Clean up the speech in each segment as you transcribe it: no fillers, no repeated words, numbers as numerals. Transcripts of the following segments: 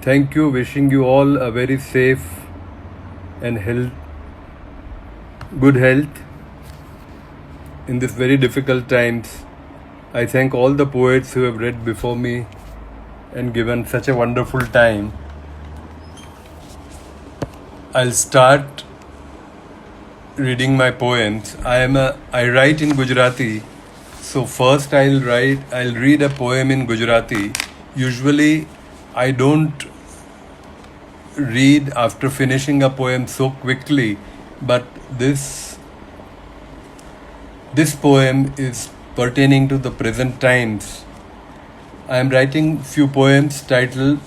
Thank you. Wishing you all a very safe and good health in this very difficult times. I thank all the poets who have read before me and given such a wonderful time. I'll start reading my poems. I write in Gujarati, so first I'll read a poem in Gujarati. Usually I don't read after finishing a poem so quickly, but this poem is pertaining to the present times. I am writing few poems titled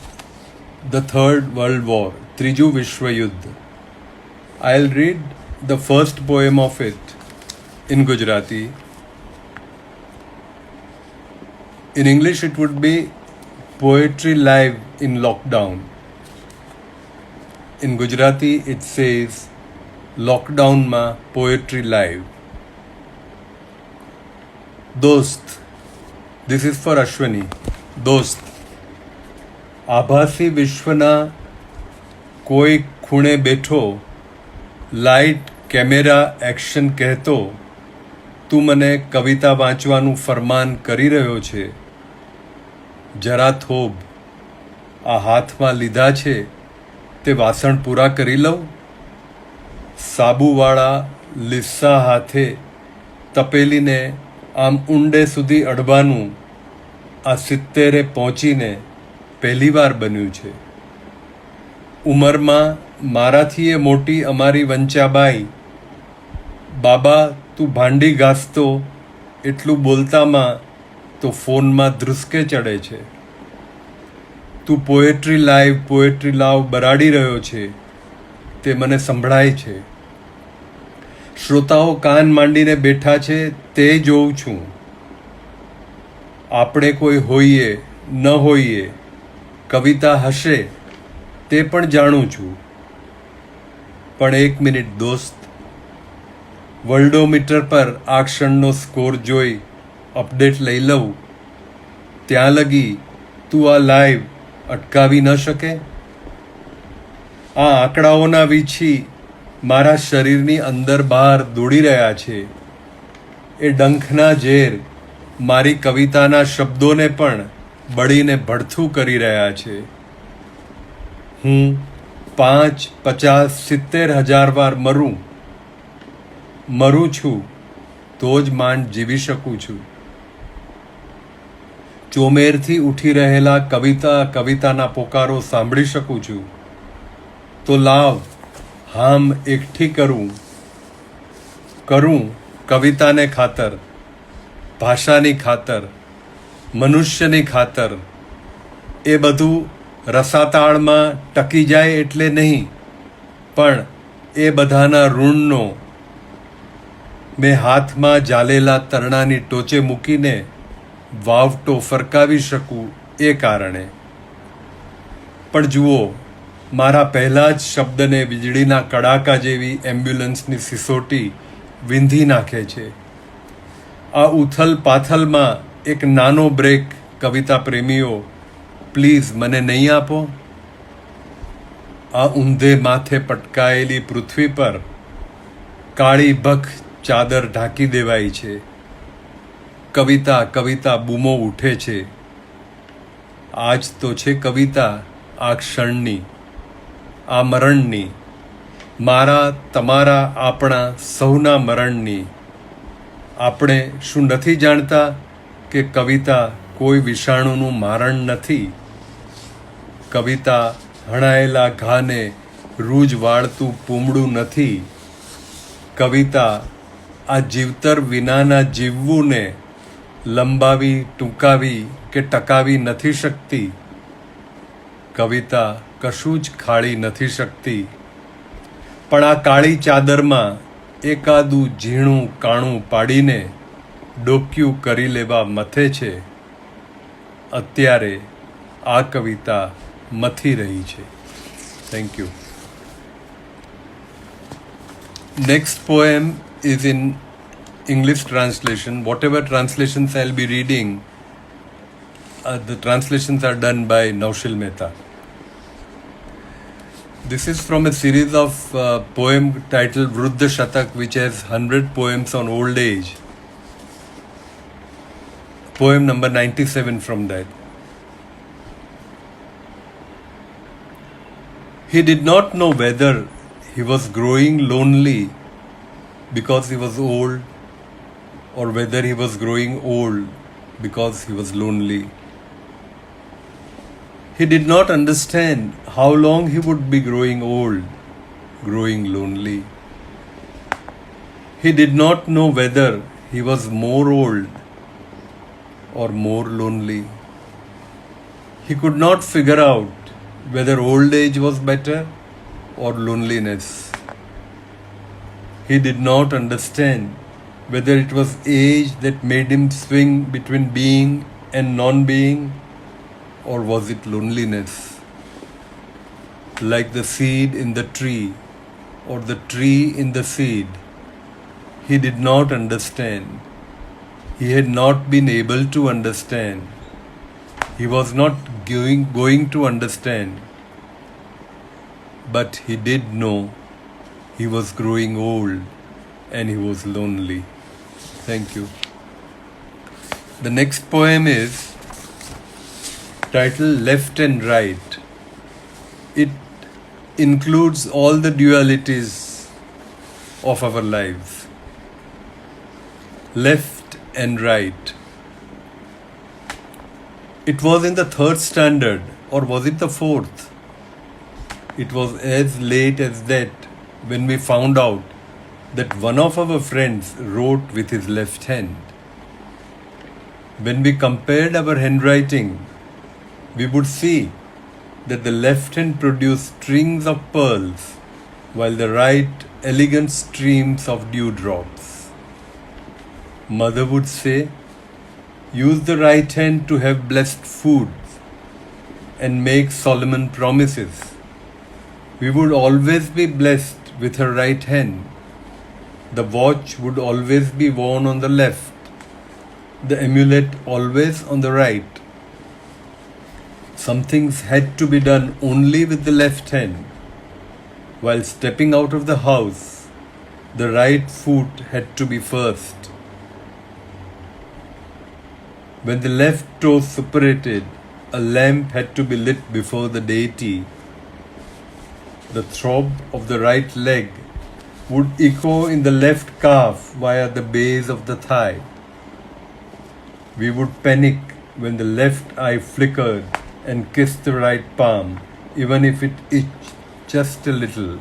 The Third World War, Triju Vishwa Yuddha. I'll read the first poem of it in Gujarati. In English it would be Poetry Live in Lockdown. In Gujarati it says Lockdown ma Poetry Live. Dost, this is for Ashwani. Dost, આભાસી વિશ્વના કોઈ ખૂણે બેઠો, light camera action કહેતો, તું મને કવિતા વાંચવાનું ફરમાન કરી રહ્યો છે. જરા થોભ, આ હાથમાં લીધા છે તે વાસણ પૂરા કરી લઉં. સાબુવાળા લીસ્સા હાથે તપેલીને આમ ઊંડે સુધી અડવાનું આ 70 પહોંચીને પહેલીવાર બન્યું છે. ઉંમરમાં મારાથી એ મોટી અમારી વંચાબાઈ, બાબા તું ભાંડી ઘાસતો એટલું બોલતામાં તો ફોનમાં ધ્રુસકે ચડે છે. તું પોએટ્રી લાવ બરાડી રહ્યો છે તે મને સંભળાય છે. શ્રોતાઓ કાન માંડીને બેઠા છે તે જોઉં છું. આપણે કોઈ હોઈએ ન હોઈએ, કવિતા હશે તે પણ જાણું છું. પણ એક મિનિટ દોસ્ત, વર્લ્ડોમીટર પર આ ક્ષણનો સ્કોર જોઈ અપડેટ લઈ લઉં. ત્યાં લગી તું આ લાઈવ અટકાવી ન શકે. આ આંકડાઓના વીછી મારા શરીરની અંદર બહાર દોડી રહ્યા છે. એ ડંખના ઝેર મારી કવિતાના શબ્દોને પણ બળીને ભડથું કરી રહ્યા છે. હું 5, 50, 70,000 વાર મરું છું તો જ માંડ જીવી શકું છું. ચોમેરથી ઉઠી રહેલા કવિતાના પોકારો સાંભળી શકું છું. તો લાવ હામ એકઠી કરું કવિતાને ખાતર, ભાષાની ખાતર, મનુષ્યની ખાતર. એ બધું રસાતાળમાં ટકી જાય એટલે નહીં, પણ એ બધાના ઋણનો મેં હાથમાં ઝાલેલા તરણાની ટોચે મૂકીને વાવટો ફરકાવી શકું એ કારણે. પણ જુઓ, મારા પહેલા જ શબ્દને વીજળીના કડાકા જેવી એમ્બ્યુલન્સની સિસોટી વીંધી નાખે છે. આ ઉથલ પાથલમાં એક નાનો બ્રેક કવિતા પ્રેમીઓ પ્લીઝ મને નહીં આપો. આ ઊંધે માથે પટકાયેલી પૃથ્વી પર કાળી ભખ ચાદર ઢાંકી દેવાઈ છે. કવિતા બૂમો ઉઠે છે. આજ તો છે કવિતા આ ક્ષણની, આ મરણની, મારા તમારા આપણા સૌના મરણની. આપણે શું નથી જાણતા કે કવિતા કોઈ વિષાણુનું મારણ નથી. કવિતા હણાયેલા ઘાને રૂજ વાળતું પૂમડું નથી. કવિતા આ જીવતર વિનાના જીવવુંને લંબાવી, ટૂંકાવી કે ટકાવી નથી શકતી. કવિતા કશું જ ખાળી નથી શકતી. પણ આ કાળી ચાદરમાં એકાદું ઝીણું કાણું પાડીને ડોક્યું કરી લેવા મથે છે. અત્યારે આ કવિતા મથી રહી છે. Thank you. Next poem is in English translation. Whatever translations I'll be reading, the translations are done by Naushil Mehta. This is from a series of poem titled Vruddha Shatak, which has 100 poems on old age. Poem number 97 from that. He did not know whether he was growing lonely because he was old, or whether he was growing old because he was lonely. He did not understand how long he would be growing old, growing lonely. He did not know whether he was more old or more lonely. He could not figure out whether old age was better or loneliness. He did not understand whether it was age that made him swing between being and non-being, or was it loneliness? Like the seed in the tree, or the tree in the seed, he did not understand. He had not been able to understand. He was not going to understand. But he did know he was growing old and he was lonely. Thank you. The next poem is titled Left and Right. It includes all the dualities of our lives. Left and right. It was in the 3rd standard, or was it the 4th? It was as late as that when we found out that one of our friends wrote with his left hand. When we compared our handwriting, we would see that the left hand produced strings of pearls, while the right elegant streams of dewdrops. Mother would say, use the right hand to have blessed food and make solemn promises. We would always be blessed with her right hand. The watch would always be worn on the left, the amulet always on the right. Some things had to be done only with the left hand. While stepping out of the house, the right foot had to be first. When the left toe separated, a lamp had to be lit before the deity. The throb of the right leg would echo in the left calf via the base of the thigh. We would panic when the left eye flickered and kissed the right palm, even if it itched just a little.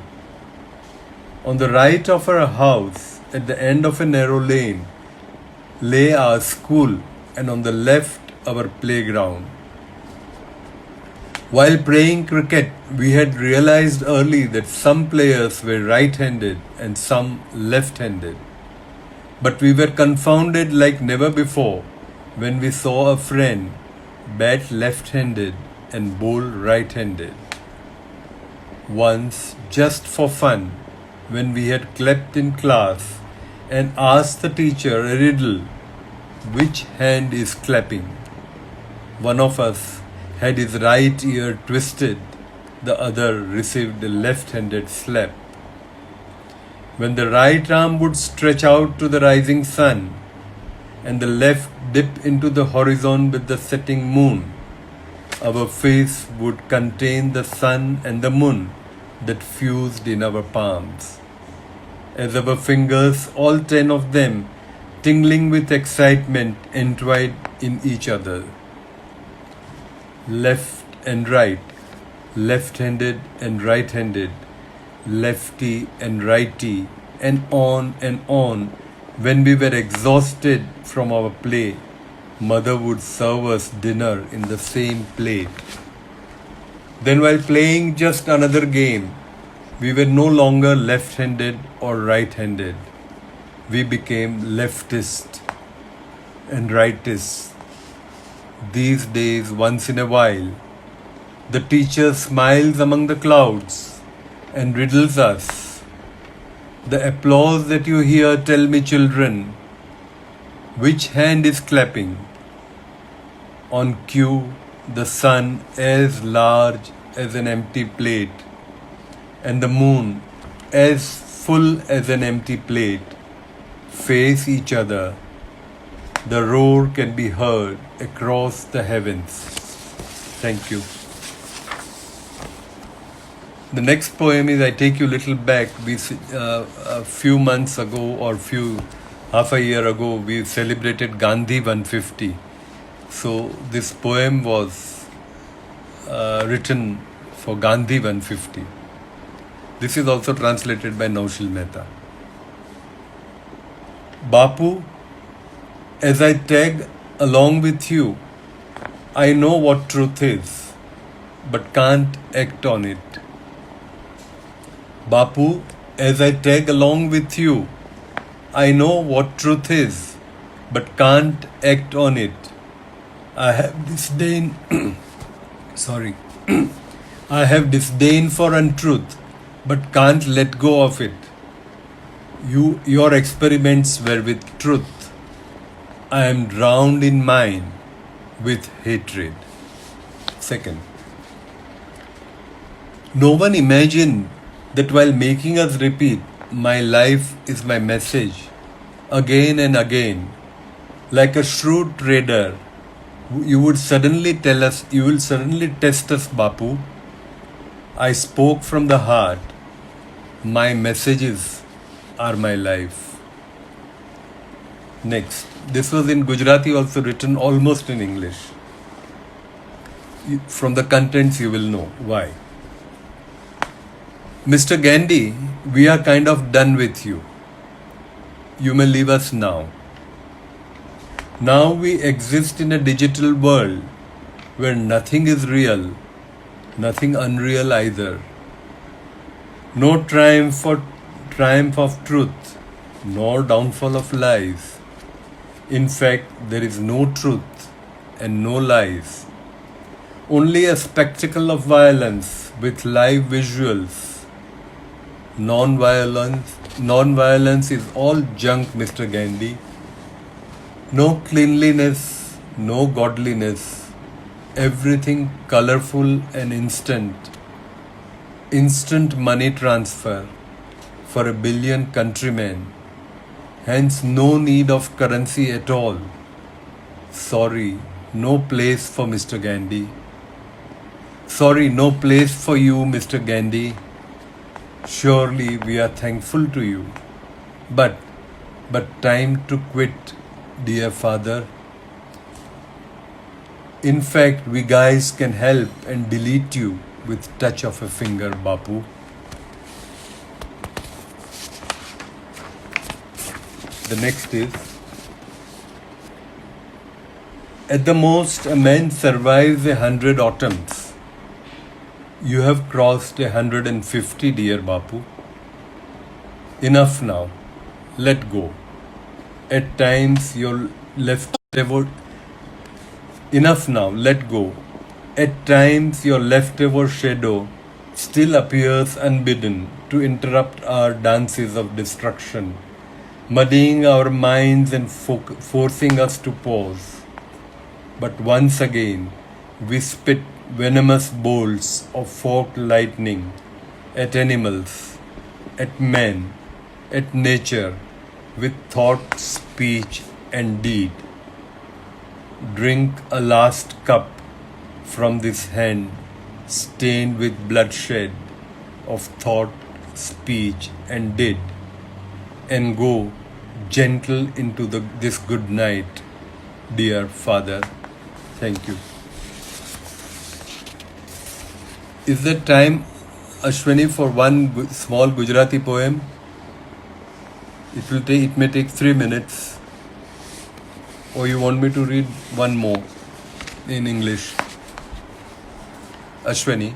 On the right of our house, at the end of a narrow lane, lay our school, and on the left our playground. While playing cricket, we had realized early that some players were right-handed and some left-handed. But we were confounded like never before when we saw a friend bat left-handed and bowl right-handed. Once, just for fun, when we had clapped in class and asked the teacher a riddle, which hand is clapping? One of us had his right ear twisted, the other received a left-handed slap. When the right arm would stretch out to the rising sun, and the left dip into the horizon with the setting moon, our face would contain the sun and the moon that fused in our palms. As our fingers, all 10 of them, tingling with excitement, entwined in each other. Left and right, left-handed and right-handed, lefty and righty, and on. When we were exhausted from our play, Mother would serve us dinner in the same plate. Then while playing just another game, we were no longer left-handed or right-handed. We became leftist and rightist. These days, once in a while, the teacher smiles among the clouds and riddles us. The applause that you hear, tell me, children, which hand is clapping? On cue, the sun as large as an empty plate and the moon, as full as an empty plate, face each other, the roar can be heard across the heavens. Thank you. The next poem is, I take you little back. A few months ago or half a year ago, we celebrated Gandhi 150. So this poem was written for Gandhi 150. This is also translated by Naushil Mehta. Bapu, as I tag along with you, I know what truth is, but can't act on it. Bapu, as I tag along with you, I know what truth is, but can't act on it. I have disdain, sorry, I have disdain for untruth, but can't let go of it. Your experiments were with truth. I am drowned in mine with hatred. Second, no one imagined that while making us repeat, my life is my message, again and again, like a shrewd trader, you will suddenly test us, Bapu. I spoke from the heart. My messages are my life. Next, this was in Gujarati, also written almost in English. From the contents you will know why. Mr. Gandhi, we are kind of done with you. You may leave us now. Now we exist in a digital world where nothing is real, nothing unreal either. No triumph of truth, nor downfall of lies. In fact, there is no truth and no lies. Only a spectacle of violence with live visuals. Non-violence is all junk, Mr. Gandhi. No cleanliness, no godliness. Everything colorful and instant. Instant money transfer for 1 billion countrymen. Hence no need of currency at all. Sorry, no place for Mr. Gandhi. Sorry, no place for you, Mr. Gandhi. Surely we are thankful to you. But time to quit, dear father. In fact, we guys can help and delete you with touch of a finger, Bapu. The next is, at the most, a man survives 100 autumns. You have crossed 150, dear Bapu. Enough now. Let go. At times your leftover. Enough now. Let go. At times your leftover shadow still appears unbidden to interrupt our dances of destruction, muddying our minds and forcing us to pause. But once again, we spit venomous bolts of forked lightning at animals, at men, at nature, with thought, speech, and deed. Drink a last cup from this hand stained with bloodshed of thought, speech, and deed, and go gentle into this good night, dear father. Thank you. Is there time, Ashwani, for one small Gujarati poem? It may take 3 minutes. Or you want me to read one more in English? Ashwani.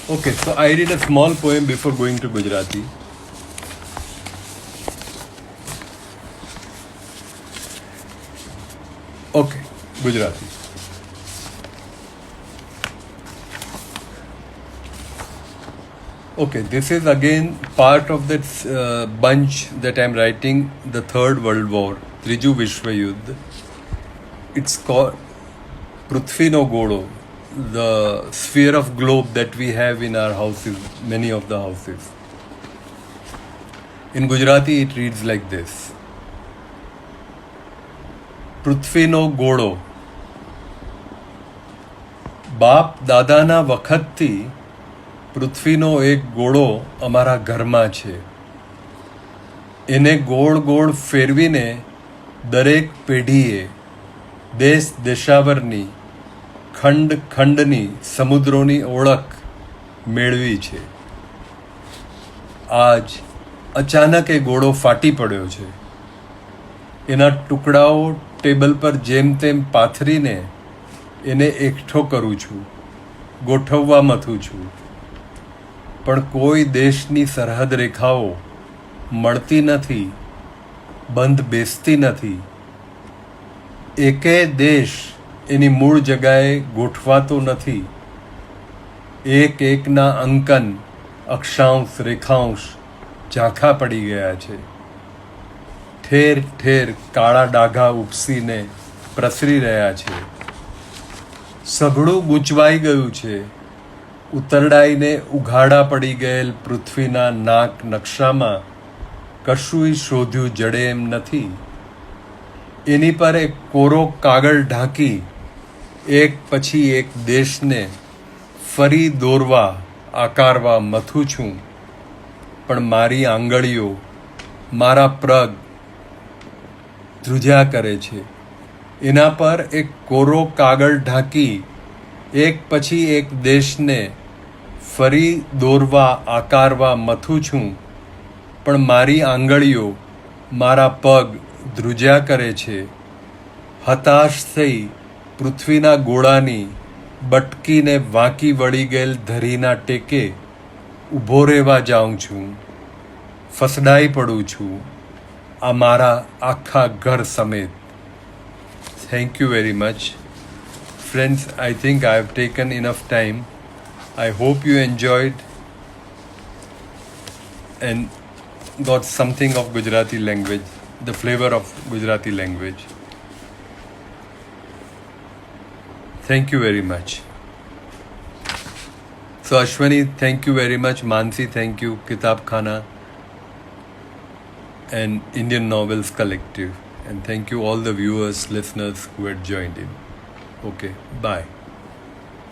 Okay, so I read a small poem before going to Gujarati. Okay, Gujarati. Okay, this is again part of that bunch that I'm writing, the Third World War, Triju Vishwa Yudh. It's called Prithvino Godo, the sphere of globe that we have in our houses, many of the houses. In Gujarati, it reads like this. પૃથ્વીનો ગોળો. બાપ દાદાના વખતથી પૃથ્વીનો એક ગોળો અમારા ઘરમાં છે. એને ગોળ ગોળ ફેરવીને દરેક પેઢીએ દેશ દેશાવરની ખંડ ખંડની સમુદ્રોની ઓળખ મેળવી છે. આજ અચાનક એ ગોળો ફાટી પડ્યો છે. એના ટુકડાઓ ટેબલ પર જેમ તેમ પાથરીને એને એકઠો કરું છું, ગોઠવવા મથું છું. પણ કોઈ દેશની સરહદ રેખાઓ મળતી નથી, બંધ બેસતી નથી. એકેય દેશ એની મૂળ જગાએ ગોઠવાતો નથી. એક એકના અંકન, અક્ષાંશ, રેખાંશ ઝાંખા પડી ગયા છે. ઠેર ઠેર કાળા ડાઘા ઉપસીને પ્રસરી રહ્યા છે. સઘળું ગૂંચવાઈ ગયું છે. ઉતરડાઈને ઉઘાડા પડી ગયેલ પૃથ્વીના નાક નકશામાં કશુંય શોધ્યું જડે એમ નથી. એની પર એક કોરો કાગળ ઢાંકી એક પછી એક દેશને ફરી દોરવા, આકારવા મથું છું. પણ મારી આંગળીઓ, મારા પ્રગ ધ્રુજ્યા કરે છે. એના પર એક કોરો કાગળ ઢાંકી એક પછી એક દેશને ફરી દોરવા, આકારવા મથું છું. પણ મારી આંગળીઓ, મારા પગ ધ્રુજ્યા કરે છે. હતાશ થઈ પૃથ્વીના ગોળાની બટકીને વાંકી વળી ગયેલ ધરીના ટેકે ઊભો રહેવા જાઉં છું. ફસડાઈ પડું છું, આ મારા આખા ઘર સમેત. Thank you very much. Friends, I think I have taken enough time. I hope you enjoyed and got something of Gujarati language, the flavor of Gujarati language. Thank you very much. So Ashwani, thank you very much. Mansi, thank you. Kitab Khana and Indian Novels Collective. And thank you all the viewers, listeners who had joined in. Okay, bye.